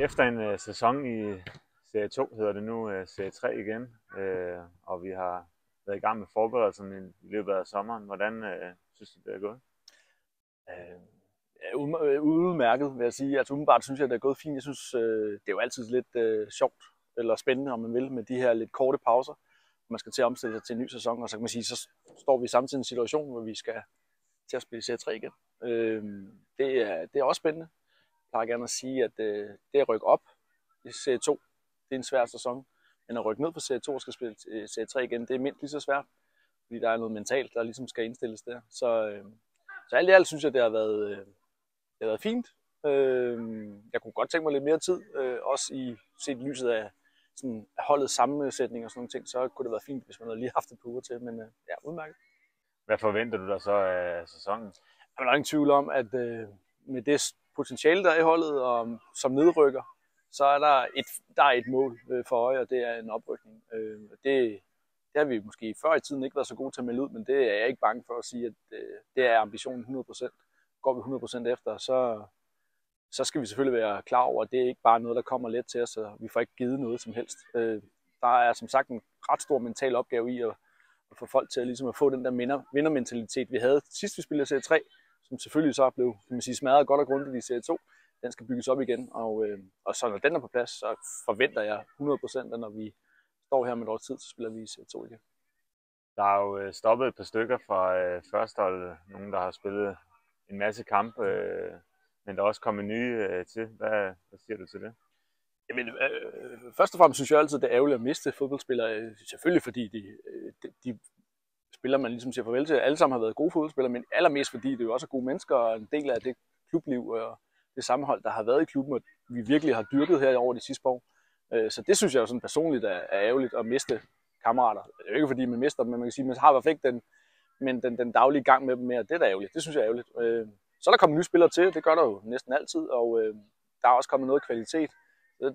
Efter en sæson i Serie 2 hedder det nu Serie 3 igen, og vi har været i gang med forberedelserne i løbet af sommeren. Hvordan synes du, det er gået? Udmærket, vil jeg sige. Altså umiddelbart synes jeg, det er gået fint. Jeg synes, det er jo altid lidt sjovt eller spændende, om man vil, med de her lidt korte pauser. Man skal til at omstille sig til en ny sæson, og så kan man sige, så står vi samtidig i en situation, hvor vi skal til at spille Serie 3 igen. Det er også spændende. Jeg plejer gerne at sige, at det at rykke op i Serie 2, det er en svær sæson. Men at rykke ned på Serie 2 og skal spille Serie 3 igen, det er mindst lige så svært. Fordi der er noget mentalt, der ligesom skal indstilles der. Så alt i alt synes jeg, det har været fint. Jeg kunne godt tænke mig lidt mere tid, også i set lyset af sådan holdets sammensætning og sådan nogle ting, så kunne det være fint, hvis man havde lige haft et par uger til, men ja, udmærket. Hvad forventer du dig så af sæsonen? Der er ingen tvivl om, at med det potentiale, der er i holdet, og som nedrykker, så er der er et mål for øje, og det er en oprykning. Det har vi måske før i tiden ikke været så gode til at melde ud, men det er jeg ikke bange for at sige, at det er ambitionen 100%. Går vi 100% efter, så skal vi selvfølgelig være klar over, at det er ikke bare noget, der kommer let til os, og vi får ikke givet noget som helst. Der er som sagt en ret stor mental opgave i at få folk til at få den der vindermentalitet, vi havde sidst vi spillede Serie 3, som selvfølgelig så blev, kan man sige, smadret godt og grundigt i Serie 2. Den skal bygges op igen, og så når den er på plads, så forventer jeg 100%, at når vi står her med et års tid, så spiller vi i Serie 2 igen. Der er jo stoppet et par stykker fra førsteholdet, nogen der har spillet en masse kampe, men der er også kommet nye til. Hvad siger du til det? Jamen, først og fremmest synes jeg altid, det er ærgerligt at miste fodboldspillere. Selvfølgelig fordi de spillere, man ligesom siger farvel til, alle sammen har været gode fodboldspillere, men allermest fordi det jo også er gode mennesker, og en del af det klubliv og det sammenhold, der har været i klubben, og vi virkelig har dyrket her over de sidste par år. Så det synes jeg jo sådan personligt er ærgerligt at miste kammerater. Det er jo ikke fordi man mister dem, men man kan sige, man har i hvert fald ikke den daglige gang med dem mere. Det er da ærgerligt. Det synes jeg er ærgerligt. Så er der kommet nye spillere til, det gør der jo næsten altid, og der er også kommet noget kvalitet.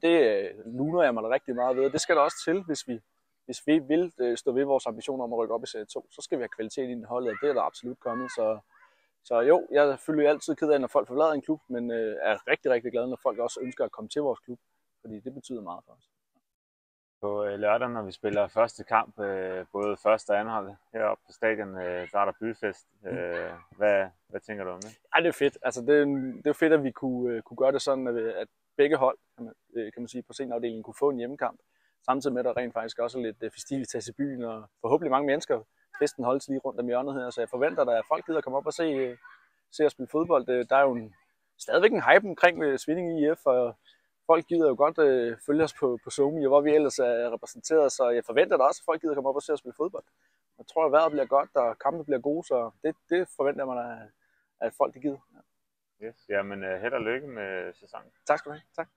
Det luner jeg mig da rigtig meget ved, og det skal der også til, hvis vi vil stå ved vores ambitioner om at rykke op i Serie 2, så skal vi have kvalitet i holdet, og det er der absolut kommet. Så jo, jeg er selvfølgelig altid ked af, når folk forlader en klub, men er rigtig, rigtig glad, når folk også ønsker at komme til vores klub, fordi det betyder meget for os. På lørdag, når vi spiller første kamp, både første og anden hold heroppe på stadion, der er der byfest. Hvad tænker du om det? Ja, det er fedt. Altså, det er fedt, at vi kunne gøre det sådan, at begge hold, kan man sige, på seniorafdelingen kunne få en hjemmekamp. Samtidig med, at der rent faktisk også er lidt festivitas i byen, og forhåbentlig mange mennesker. Festen holdes lige rundt om hjørnet her, så jeg forventer, at folk gider komme op og se os spille fodbold. Der er jo stadigvæk en hype omkring Svinninge IF, og folk gider jo godt følge os på SoMe, hvor vi ellers er repræsenteret, så jeg forventer da også, at folk gider komme op og se os spille fodbold. Jeg tror, at vejret bliver godt, og kampene bliver gode, så det forventer man, at folk gider. Ja. Yes. Jamen, held og lykke med sæsonen. Tak skal du have. Tak.